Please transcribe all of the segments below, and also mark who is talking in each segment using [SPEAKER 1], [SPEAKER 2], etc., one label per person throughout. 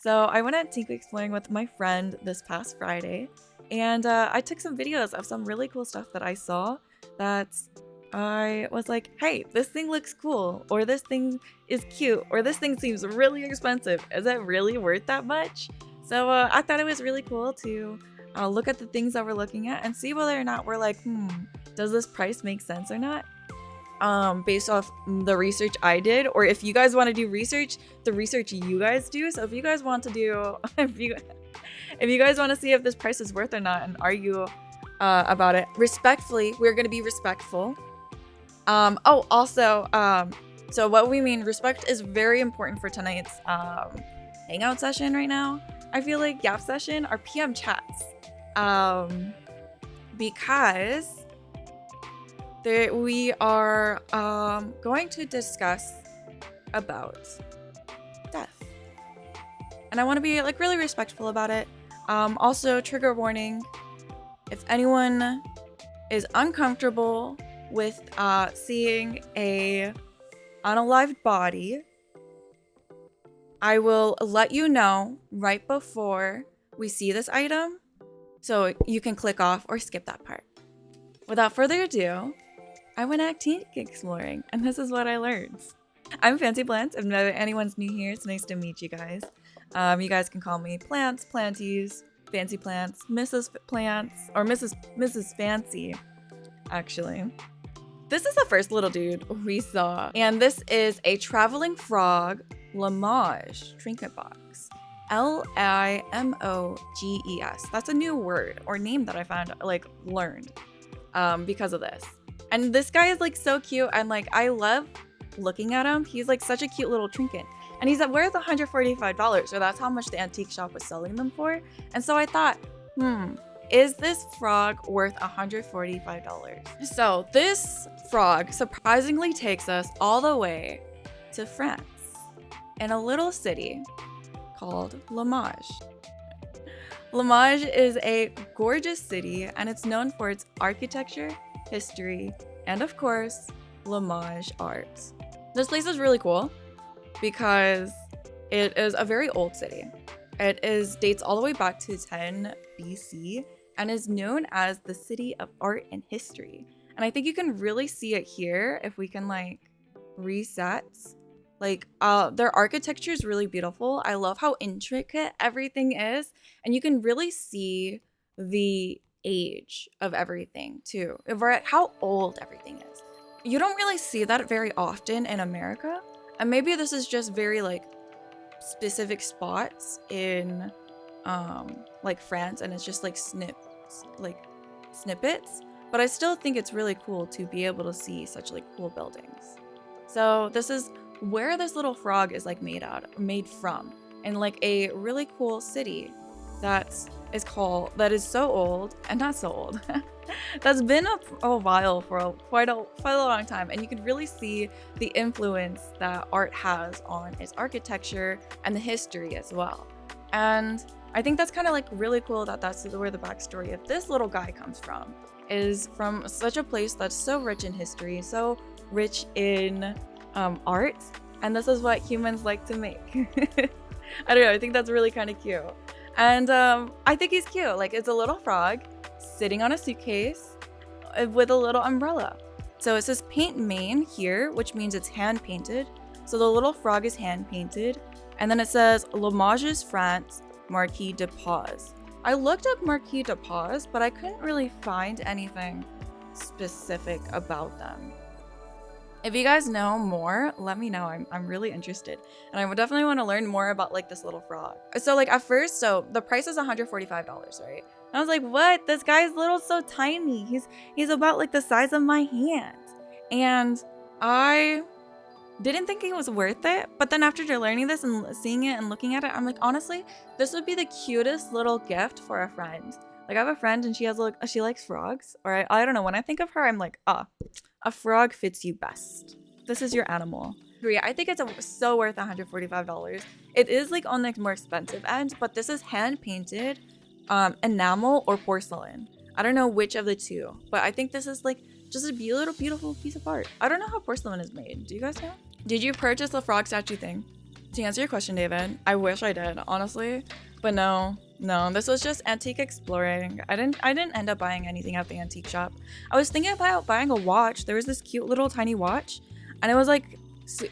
[SPEAKER 1] So I went antique exploring with my friend this past Friday, and I took some videos of some really cool stuff that I saw that I was like, hey, this thing looks cool, or this thing is cute, or this thing seems really expensive. Is it really worth that much? So I thought it was really cool to look at the things that we're looking at and see whether or not we're like, does this price make sense or not? Based off the research I did, or if you guys want to do research, the research you guys do. So if you guys want to do, if you guys want to see if this price is worth or not and argue about it respectfully, we're gonna be respectful. So what we mean, respect is very important for tonight's hangout session right now. I feel like Yap session, our PM chats, because we are going to discuss about death, and I want to be like really respectful about it. Also, trigger warning: if anyone is uncomfortable with seeing a unalived body, I will let you know right before we see this item, so you can click off or skip that part. Without further ado, I went antique exploring, and this is what I learned. I'm Fancy Plantz. If anyone's new here, it's nice to meet you guys. You guys can call me Plantz, Planties, Fancy Plantz, Mrs. Plantz, or Mrs. Fancy, actually. This is the first little dude we saw, and this is a traveling frog Limoges trinket box. Limoges. That's a new word or name that I found, learned because of this. And this guy is like so cute, and like I love looking at him. He's like such a cute little trinket, and he's worth $145, so that's how much the antique shop was selling them for. And so I thought, is this frog worth $145? So this frog surprisingly takes us all the way to France, in a little city called Limoges. Limoges is a gorgeous city, and it's known for its architecture, history, and of course, Limoges art. This place is really cool because it is a very old city. It dates all the way back to 10 BC and is known as the city of art and history. And I think you can really see it here if we can reset. Their architecture is really beautiful. I love how intricate everything is, and you can really see the age of everything too, how old everything is. You don't really see that very often in America, and maybe this is just very specific spots in France, and it's just snippets, but I still think it's really cool to be able to see such cool buildings. So this is where this little frog is made from, in a really cool city that is so old, and not so old, that's been a while for quite a long time, and you can really see the influence that art has on its architecture and the history as well. And I think that's kind of really cool that that's where the backstory of this little guy comes from, is from such a place that's so rich in history, so rich in art, and this is what humans like to make. I don't know, I think that's really kind of cute. And I think he's cute. It's a little frog sitting on a suitcase with a little umbrella. So it says paint main here, which means it's hand painted. So the little frog is hand painted. And then it says Limoges, France, Marquis de Paz. I looked up Marquis de Paz, but I couldn't really find anything specific about them. If you guys know more, let me know. I'm really interested, and I would definitely want to learn more about this little frog. So at first, the price is $145, right? And I was like, what? This guy's so tiny. He's about the size of my hand, and I didn't think it was worth it. But then after learning this and seeing it and looking at it, I'm like, honestly, this would be the cutest little gift for a friend. I have a friend, and she likes frogs, or I don't know. When I think of her, I'm like, a frog fits you best. This is your animal. I think it's so worth $145. It is on the more expensive end, but this is hand painted, enamel or porcelain. I don't know which of the two, but I think this is just a beautiful piece of art. I don't know how porcelain is made. Do you guys know? Did you purchase the frog statue thing? To answer your question, David, I wish I did, honestly, but no, this was just antique exploring. I didn't end up buying anything at the antique shop. I was thinking about buying a watch. There was this cute little tiny watch, and it was like,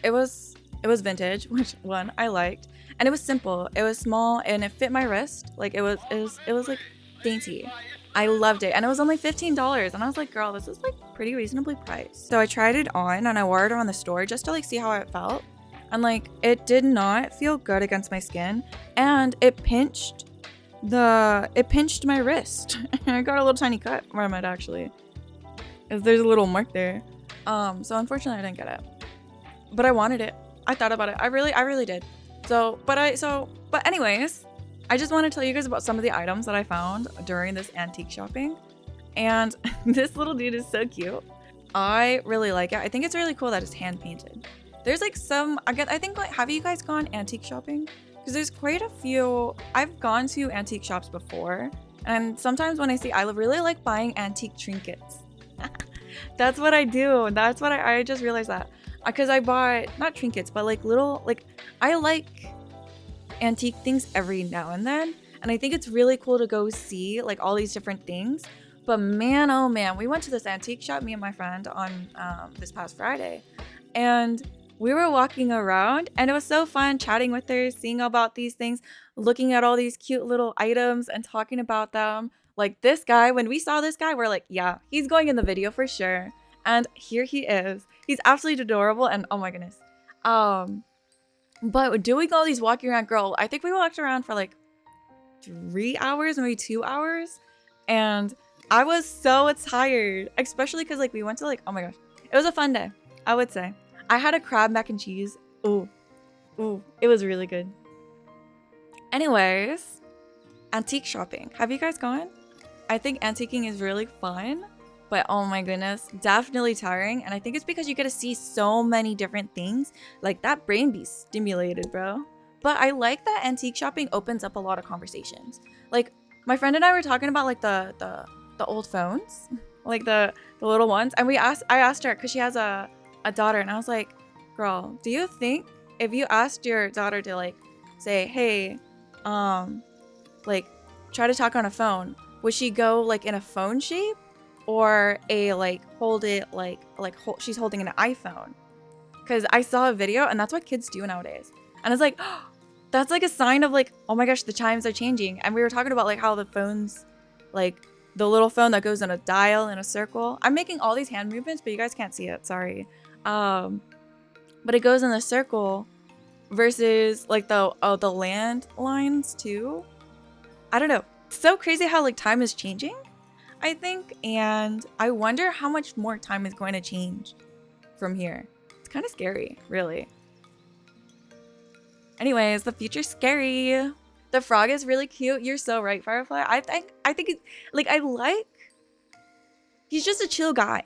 [SPEAKER 1] it was vintage, which one I liked, and it was simple. It was small and it fit my wrist. Like it was like dainty. I loved it, and it was only $15, and I was like, girl, this is like pretty reasonably priced. So I tried it on and I wore it around the store just to like see how it felt. And like, it did not feel good against my skin, and it pinched my wrist. I got a little tiny cut from it, actually. There's a little mark there. So unfortunately I didn't get it, but I wanted it. I thought about it. I really did. But anyways, I just want to tell you guys about some of the items that I found during this antique shopping. And this little dude is so cute. I really like it. I think it's really cool that it's hand painted. There's like I think like, have you guys gone antique shopping? Because there's quite a few. I've gone to antique shops before, and sometimes when I really like buying antique trinkets. That's what I do. That's what I just realized that. Because I bought, not trinkets, but like little, like, I like antique things every now and then. And I think it's really cool to go see like all these different things. But man, oh man, we went to this antique shop, me and my friend, on this past Friday. And we were walking around, and it was so fun chatting with her, seeing about these things, looking at all these cute little items and talking about them. Like this guy, when we saw this guy, we're like, yeah, he's going in the video for sure. And here he is. He's absolutely adorable, and oh my goodness. But doing all these walking around, girl, I think we walked around for like 3 hours, maybe 2 hours. And I was so tired, especially because like we went to like, oh my gosh, it was a fun day, I would say. I had a crab mac and cheese. Ooh, it was really good. Anyways, antique shopping. Have you guys gone? I think antiquing is really fun, but oh my goodness, definitely tiring. And I think it's because you get to see so many different things. Like that brain be stimulated, bro. But I like that antique shopping opens up a lot of conversations. Like my friend and I were talking about like the old phones, like the little ones. And I asked her, because she has a daughter, and I was like, girl, do you think if you asked your daughter to like say, hey, like try to talk on a phone, would she go like in a phone shape, or a like hold it she's holding an iPhone? Because I saw a video, and that's what kids do nowadays, and it's like, oh, that's like a sign of like, oh my gosh, the times are changing. And we were talking about like how the phones, like the little phone that goes in a dial in a circle. I'm making all these hand movements, but you guys can't see it, sorry. But it goes in the circle versus like the landlines too. I don't know. It's so crazy how like time is changing, I think, and I wonder how much more time is going to change from here. It's kind of scary, really. Anyways, the future's scary. The frog is really cute. You're so right, Firefly. I think it's like, he's just a chill guy.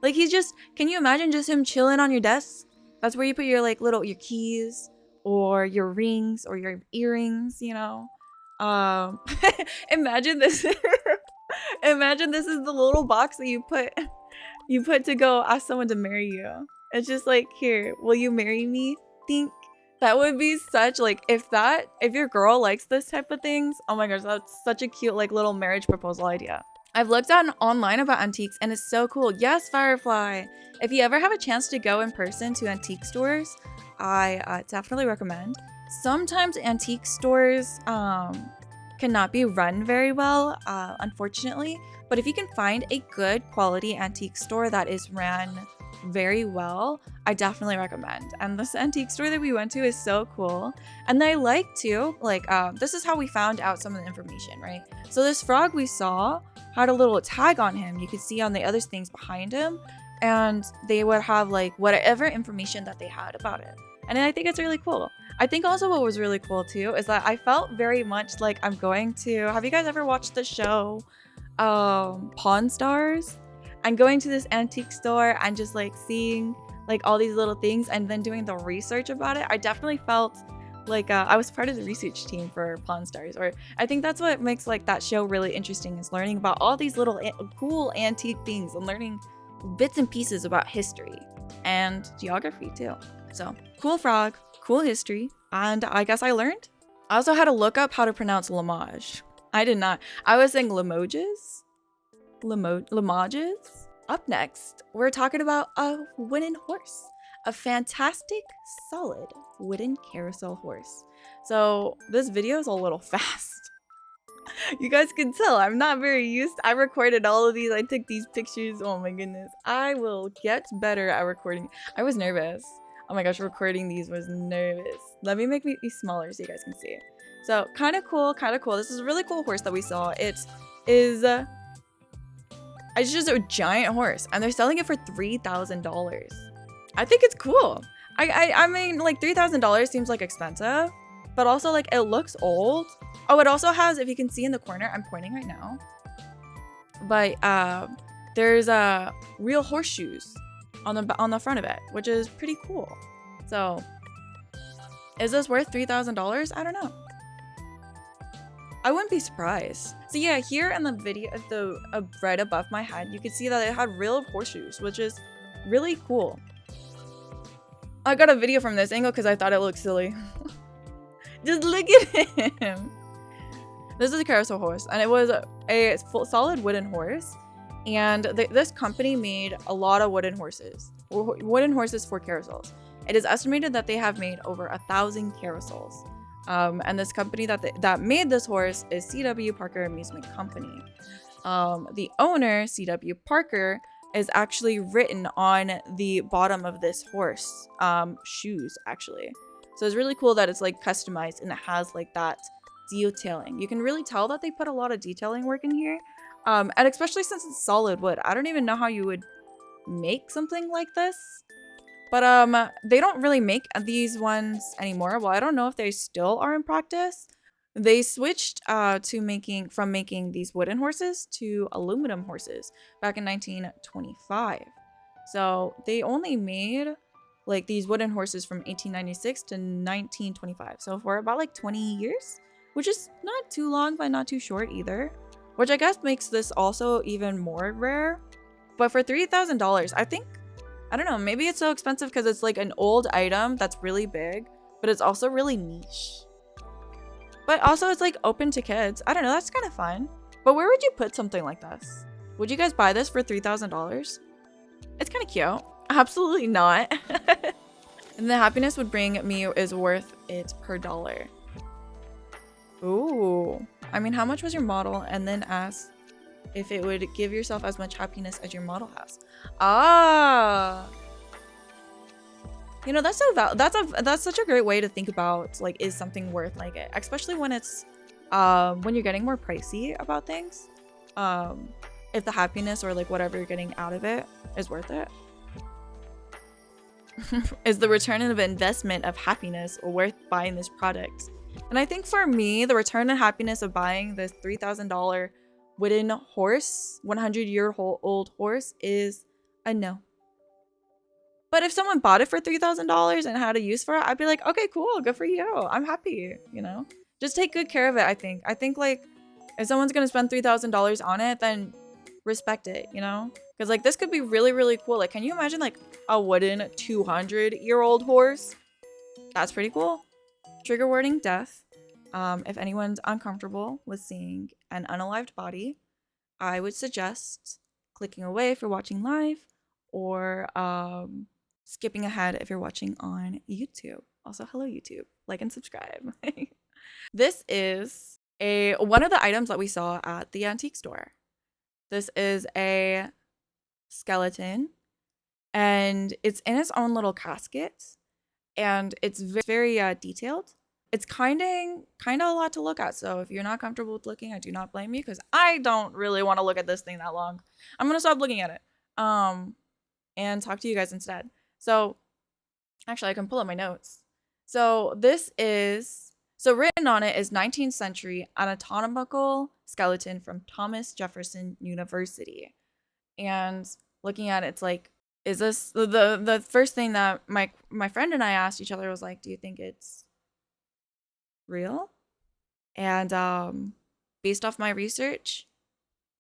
[SPEAKER 1] Like he's just, can you imagine just him chilling on your desk? That's where you put your like your keys or your rings or your earrings, you know? Imagine this. Imagine this is the little box that you put to go ask someone to marry you. It's just like, here, will you marry me? Think. That would be such like, if your girl likes this type of things, oh my gosh, that's such a cute like little marriage proposal idea. I've looked online about antiques, and it's so cool. Yes, Firefly. If you ever have a chance to go in person to antique stores, I definitely recommend. Sometimes antique stores cannot be run very well, unfortunately. But if you can find a good quality antique store that is ran very well, I definitely recommend. And this antique store that we went to is so cool. And I like too, like, this is how we found out some of the information, right? So this frog we saw had a little tag on him. You could see on the other things behind him, and they would have like whatever information that they had about it. And I think it's really cool. I think also what was really cool too is that I felt very much like I'm going to, have you guys ever watched the show Pawn Stars? And going to this antique store and just like seeing like all these little things and then doing the research about it, I definitely felt like I was part of the research team for Pawn Stars. Or I think that's what makes like that show really interesting, is learning about all these little cool antique things and learning bits and pieces about history and geography too. So cool frog. Cool history. And I guess I learned. I also had to look up how to pronounce Limoges. I did not. I was saying Limoges. Limoges. Up next, we're talking about a wooden horse. A fantastic, solid wooden carousel horse. So this video is a little fast. You guys can tell I'm not very used. I recorded all of these. I took these pictures. Oh my goodness. I will get better at recording. I was nervous. Oh my gosh, recording these was nervous. Let me make me smaller so you guys can see it. So kind of cool, kind of cool. This is a really cool horse that we saw. It is it's just a giant horse and they're selling it for $3,000. I think it's cool. I mean, like $3,000 seems like expensive, but also like it looks old. Oh, it also has, if you can see in the corner, I'm pointing right now, but there's real horseshoes on the front of it, which is pretty cool. So is this worth $3,000? I don't know. I wouldn't be surprised. So yeah, here in the video, right above my head, you can see that it had real horseshoes, which is really cool. I got a video from this angle because I thought it looked silly. Just look at him. This is a carousel horse, and it was a solid wooden horse. And this company made a lot of wooden horses for carousels. It is estimated that they have made over 1,000 carousels. And this company that made this horse is C.W. Parker Amusement Company. The owner, C.W. Parker, is actually written on the bottom of this horse shoes, actually. So it's really cool that it's like customized and it has like that detailing. You can really tell that they put a lot of detailing work in here. And especially since it's solid wood, I don't even know how you would make something like this. But they don't really make these ones anymore. Well, I don't know if they still are in practice. They switched from making these wooden horses to aluminum horses back in 1925. So they only made like these wooden horses from 1896 to 1925. So for about like 20 years, which is not too long, but not too short either. Which I guess makes this also even more rare. But for $3,000, I don't know, maybe it's so expensive because it's like an old item that's really big, but it's also really niche. But also it's like open to kids. I don't know, that's kind of fun. But where would you put something like this? Would you guys buy this for $3,000? It's kind of cute. Absolutely not. And the happiness would bring me is worth it per dollar. Ooh. I mean, how much was your model? And then ask if it would give yourself as much happiness as your model has. Ah. You know, that's such a great way to think about, like, is something worth like it, especially when it's when you're getting more pricey about things. If the happiness or like whatever you're getting out of it is worth it. Is the return of investment of happiness worth buying this product? And I think for me, the return on happiness of buying this $3,000 wooden horse, 100-year-old horse, is a no. But if someone bought it for $3,000 and had a use for it, I'd be like, okay, cool, good for you. I'm happy, you know? Just take good care of it, I think. I think, like, if someone's gonna spend $3,000 on it, then respect it, you know? Because, like, this could be really, really cool. Like, can you imagine, like, a wooden 200-year-old horse? That's pretty cool. Trigger warning, death. If anyone's uncomfortable with seeing an unalived body, I would suggest clicking away if you're watching live, or skipping ahead if you're watching on YouTube. Also, hello YouTube, like and subscribe. This is one of the items that we saw at the antique store. This is a skeleton, and it's in its own little casket, and it's very detailed. It's kind of a lot to look at. So if you're not comfortable with looking, I do not blame you, because I don't really want to look at this thing that long. I'm gonna stop looking at it and talk to you guys instead. So actually, I can pull up my notes. So written on it is 19th century anatomical skeleton from Thomas Jefferson University. And looking at it, it's like, is this the first thing that my friend and I asked each other was like, do you think it's real? And based off my research,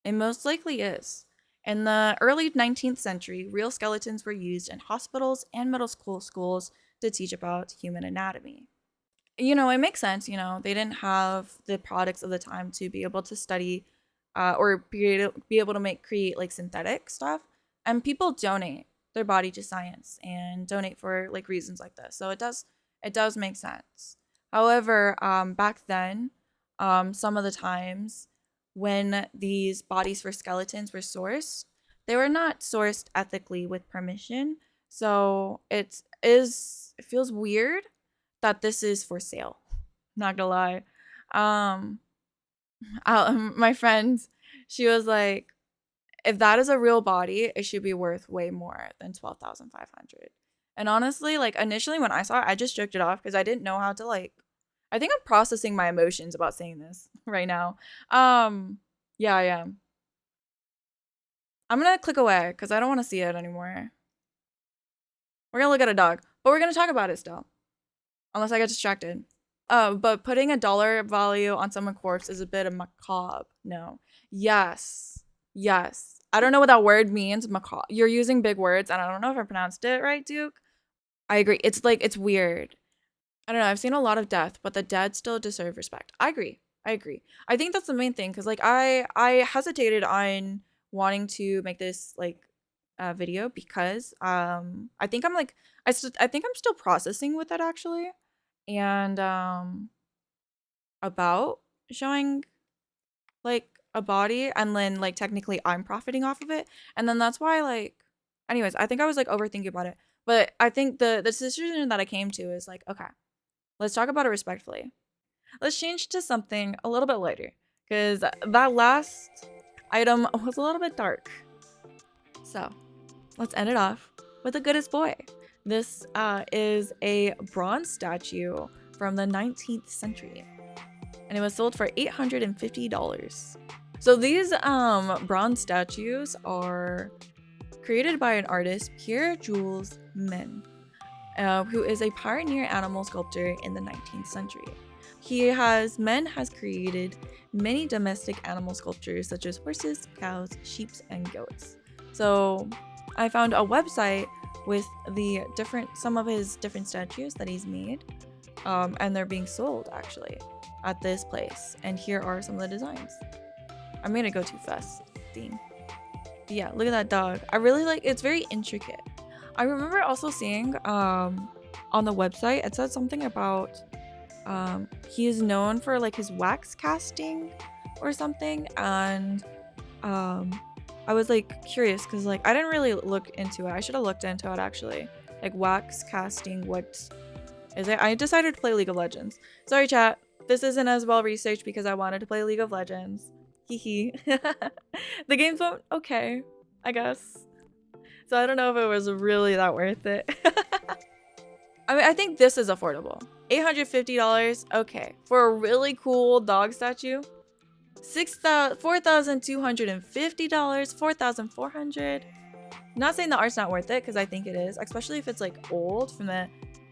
[SPEAKER 1] it most likely is. In the early 19th century, real skeletons were used in hospitals and middle school schools to teach about human anatomy. You know, it makes sense. You know, they didn't have the products of the time to be able to study or be able to create like synthetic stuff. And people donate their body to science and donate for like reasons like this. So it does make sense. However, back then, some of the times when these bodies for skeletons were sourced, they were not sourced ethically with permission. So it feels weird that this is for sale. Not gonna lie. Um, my friend, she was like, if that is a real body, it should be worth way more than 12,500. And honestly, like initially when I saw it, I just joked it off because I didn't know how to like. I think I'm processing my emotions about saying this right now. Yeah, I am. I'm gonna click away because I don't want to see it anymore. We're gonna look at a dog, but we're gonna talk about it still, unless I get distracted. But putting a dollar value on someone's corpse is a bit of macabre. No. Yes. Yes. I don't know what that word means. Macabre. You're using big words, and I don't know if I pronounced it right, Duke. I agree. It's like, it's weird. I don't know. I've seen a lot of death, but the dead still deserve respect. I agree. I agree. I think that's the main thing because like I hesitated on wanting to make this like video because I think I'm like I think I'm still processing with it actually, and about showing like a body, and then like technically I'm profiting off of it, and then that's why like anyways I think I was like overthinking about it, but I think the decision that I came to is like, okay, let's talk about it respectfully. Let's change to something a little bit lighter because that last item was a little bit dark. So let's end it off with the goodest boy. This is a bronze statue from the 19th century, and it was sold for $850. So these bronze statues are created by an artist, Pierre-Jules Men, who is a pioneer animal sculptor in the 19th century. Men has created many domestic animal sculptures such as horses, cows, sheep, and goats. So I found a website with some of his different statues that he's made, and they're being sold actually at this place. And here are some of the designs. I'm gonna go too fast theme. But yeah, look at that dog. I really like, it's very intricate. I remember also seeing on the website it said something about he is known for like his wax casting or something, and I was like curious because like I didn't really look into it. I should have looked into it actually. Like wax casting, what is it? I decided to play League of Legends. Sorry chat, this isn't as well researched because I wanted to play League of Legends. Hee. The game's went okay, I guess. So I don't know if it was really that worth it. I mean, I think this is affordable. $850, okay. For a really cool dog statue. $4,250, $4,400. Not saying the art's not worth it, because I think it is, especially if it's like old from the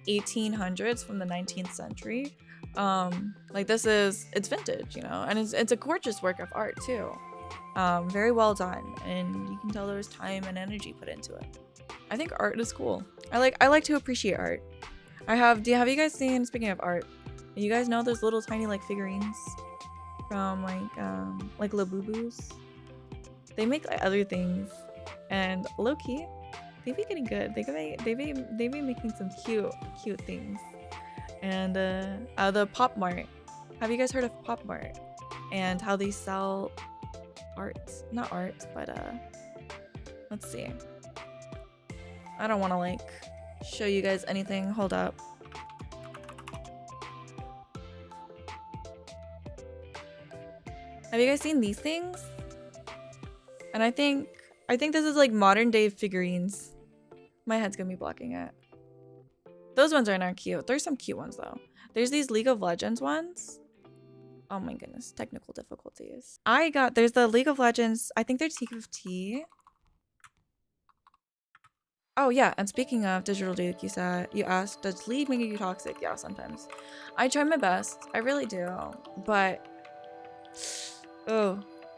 [SPEAKER 1] 1800s, from the 19th century. Like this it's vintage, you know, and it's a gorgeous work of art too. Very well done, and you can tell there was time and energy put into it. I think art is cool. I like to appreciate art. Have you guys seen, speaking of art, you guys know those little tiny like figurines from like Labubus? They make like, other things, and low-key they be getting good. They be making some cute things. And the Pop Mart. Have you guys heard of Pop Mart? And how they sell art, not art, but let's see. I don't want to like show you guys anything. Hold up. Have you guys seen these things? And I think this is like modern day figurines. My head's gonna be blocking it. Those ones are not cute. There's some cute ones though. There's these League of Legends ones. Oh my goodness, technical difficulties. There's the League of Legends. I think they're TFT. Oh yeah, and speaking of digital Duke, you asked, does League make you toxic? Yeah, sometimes. I try my best. I really do. But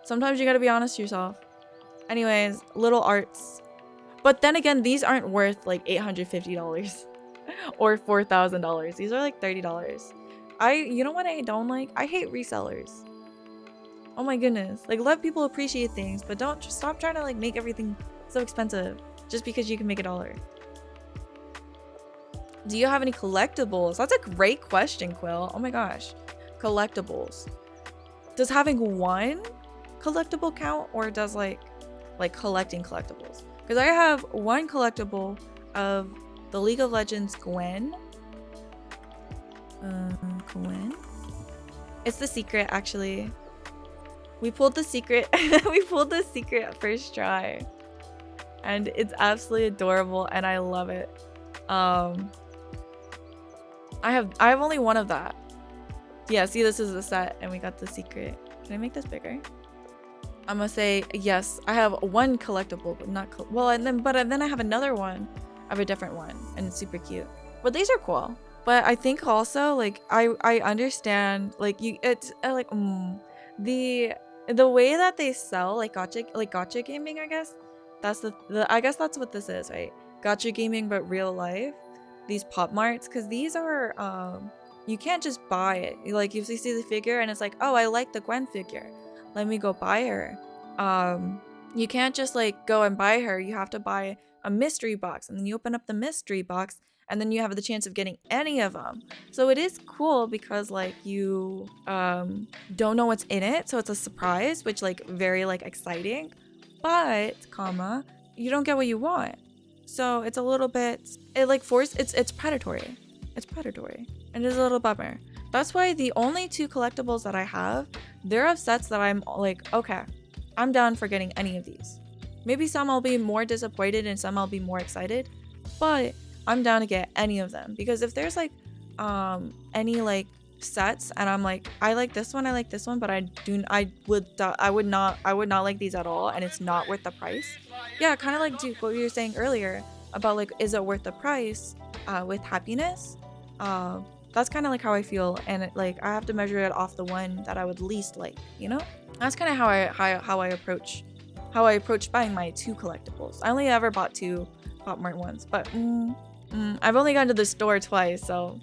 [SPEAKER 1] sometimes you gotta be honest to yourself. Anyways, little arts. But then again, these aren't worth like $850. or $4,000. These are like $30. You know what I don't like? I hate resellers. Oh my goodness. Like, let people appreciate things, but don't just stop trying to like make everything so expensive just because you can make $1. Do you have any collectibles? That's a great question, Quill. Oh my gosh. Collectibles. Does having one collectible count, or does like collecting collectibles? Because I have one collectible of the League of Legends Gwen. Gwen? It's the secret, actually. We pulled the secret. We pulled the secret at first try. And it's absolutely adorable and I love it. I have only one of that. Yeah, see, this is the set and we got the secret. Can I make this bigger? I'm gonna say yes. I have one collectible, but not then I have another one of a different one, and it's super cute. But these are cool. But I think also like I understand like the way that they sell like gotcha gaming. I guess that's I guess that's what this is, right? Gotcha gaming, but real life. These pop marts, because these are you can't just buy it. Like you see the figure and it's like, oh, I like the Gwen figure, let me go buy her. You can't just like go and buy her. You have to buy a mystery box, and then you open up the mystery box and then you have the chance of getting any of them. So it is cool because like you don't know what's in it, so it's a surprise, which like very like exciting, but you don't get what you want. So it's a little bit, it like it's predatory. It's predatory. And it's a little bummer. That's why the only 2 collectibles that I have, they're of sets that I'm like, okay, I'm down for getting any of these. Maybe some I'll be more disappointed and some I'll be more excited, but I'm down to get any of them. Because if there's like any like sets and I'm like, I like this one, but I would not like these at all, and it's not worth the price. Yeah, kind of like Duke, what you were saying earlier about like, is it worth the price with happiness? That's kind of like how I feel, and like I have to measure it off the one that I would least like, you know? That's kind of how I approach buying my 2 collectibles. I only ever bought 2 Pop Mart ones, but I've only gone to the store twice, so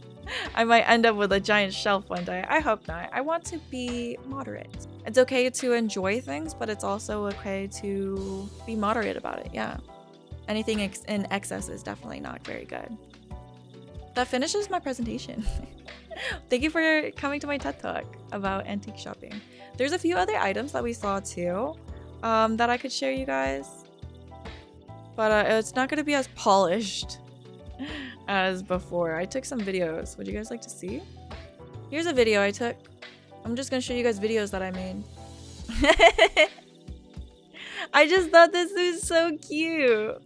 [SPEAKER 1] I might end up with a giant shelf one day. I hope not. I want to be moderate. It's okay to enjoy things, but it's also okay to be moderate about it. Yeah. Anything in excess is definitely not very good. That finishes my presentation. Thank you for coming to my TED Talk about antique shopping. There's a few other items that we saw too that I could share you guys, but it's not going to be as polished as before. I took some videos. Would you guys like to see? Here's a video I took. I'm just going to show you guys videos that I made. I just thought this was so cute.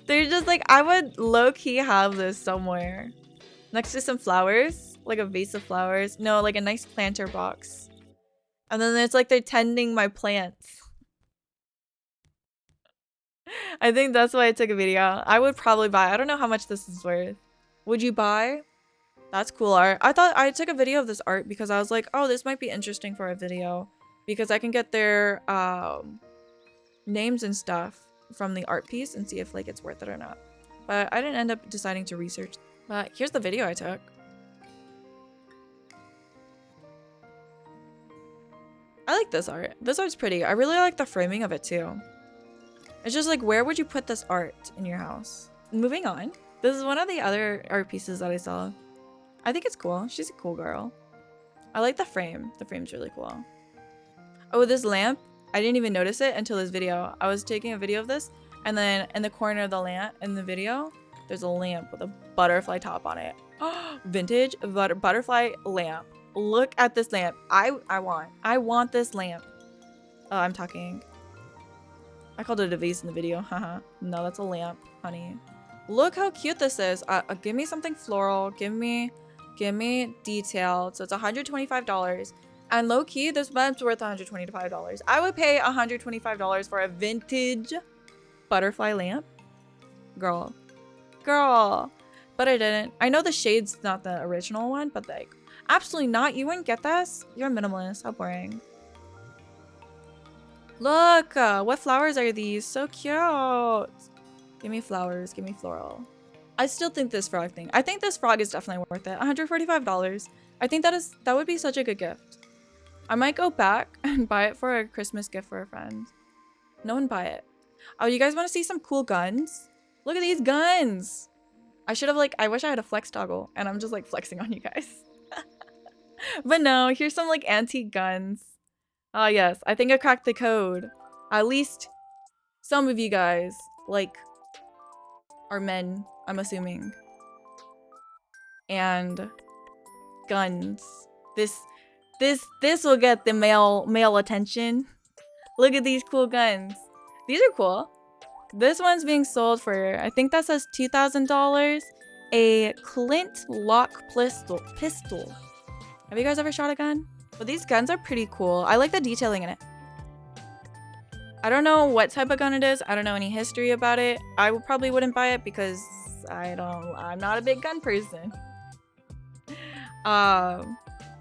[SPEAKER 1] They're just like, I would low-key have this somewhere next to some flowers, like a vase of flowers. No, like a nice planter box. And then it's like they're tending my plants. I think that's why I took a video. I would probably buy. I don't know how much this is worth. Would you buy? That's cool art. I thought I took a video of this art because I was like, oh, this might be interesting for a video, because I can get their names and stuff from the art piece and see if like it's worth it or not. But I didn't end up deciding to research. But here's the video I took. I like this art. This art's pretty. I really like the framing of it too. It's just like, where would you put this art in your house? Moving on. This is one of the other art pieces that I saw. I think it's cool. She's a cool girl. I like the frame. The frame's really cool. Oh, this lamp. I didn't even notice it until this video. I was taking a video of this, and then in the corner of the lamp in the video, there's a lamp with a butterfly top on it. Vintage butterfly lamp. Look at this lamp. I want this lamp. Oh, I'm talking. I called it a vase in the video. Haha. No, that's a lamp, honey. Look how cute this is. Give me something floral. Give me detail. So it's $125. And low-key, this lamp's worth $125. I would pay $125 for a vintage butterfly lamp. Girl. But I didn't. I know the shade's not the original one, but like, absolutely not. You wouldn't get this? You're a minimalist. How boring. Look, what flowers are these? So cute. Give me flowers. Give me floral. I still think this frog thing. I think this frog is definitely worth it. $145. I think that would be such a good gift. I might go back and buy it for a Christmas gift for a friend. No one buy it. Oh, you guys want to see some cool guns? Look at these guns. I should have like, I wish I had a flex toggle and I'm just like flexing on you guys. But no, here's some like antique guns. Ah, yes, I think I cracked the code. At least some of you guys like are men, I'm assuming. And guns. This will get the male attention. Look at these cool guns. These are cool. This one's being sold for, I think that says $2,000. A Clint lock pistol. Have you guys ever shot a gun? But these guns are pretty cool. I like the detailing in it. I don't know what type of gun it is. I don't know any history about it. I probably wouldn't buy it because I'm not a big gun person.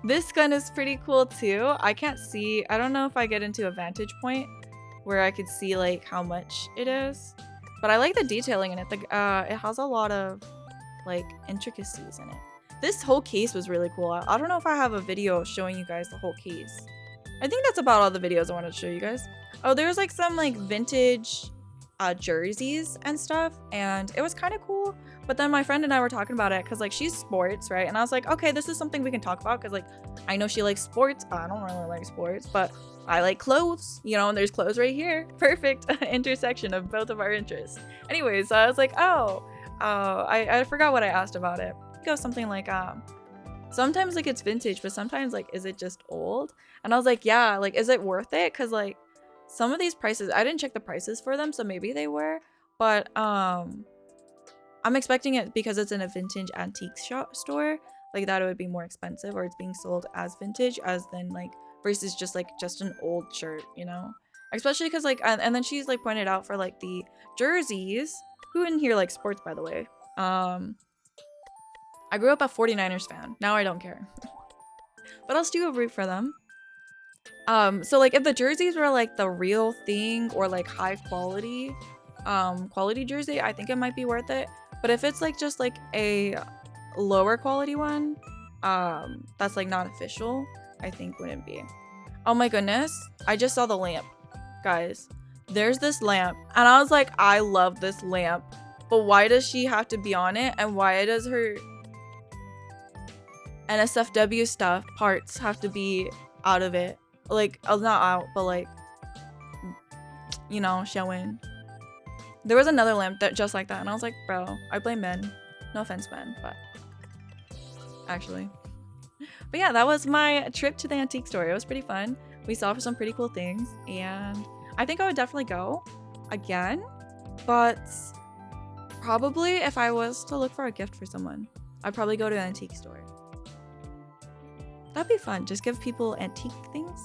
[SPEAKER 1] This gun is pretty cool too. I can't see, I don't know if I get into a vantage point where I could see like how much it is, but I like the detailing in it. It has a lot of like intricacies in it. This whole case was really cool. I don't know if I have a video showing you guys the whole case. I think that's about all the videos I wanted to show you guys. Oh, there's like some like vintage jerseys and stuff, and it was kind of cool. But then my friend and I were talking about it because like she's sports, right? And I was like, okay, this is something we can talk about because like I know she likes sports. I don't really like sports, but I like clothes, you know, and there's clothes right here. Perfect intersection of both of our interests. Anyways, so I was like, I forgot what I asked about it. Go something like sometimes like it's vintage, but sometimes like is it just old? And I was like, yeah, like is it worth it? Because like some of these prices, I didn't check the prices for them, so maybe they were, but I'm expecting it because it's in a vintage antique store, like that it would be more expensive, or it's being sold as vintage as then like versus just an old shirt, you know? Especially because like and then she's like pointed out for like the jerseys. Who in here likes sports, by the way? I grew up a 49ers fan. Now I don't care. But I'll still root for them. So like if the jerseys were like the real thing or like high quality jersey, I think it might be worth it. But if it's like just like a lower quality one, that's like not official, I think wouldn't be. Oh my goodness, I just saw the lamp, guys. There's this lamp and I was like, I love this lamp, but why does she have to be on it, and why does her NSFW stuff parts have to be out of it? Like, not out, but like, you know, showing. There was another lamp that just like that, and I was like, bro, I blame men. No offense, men, but actually. But yeah, that was my trip to the antique store. It was pretty fun. We saw some pretty cool things, and I think I would definitely go again, but probably if I was to look for a gift for someone, I'd probably go to an antique store. That'd be fun. Just give people antique things.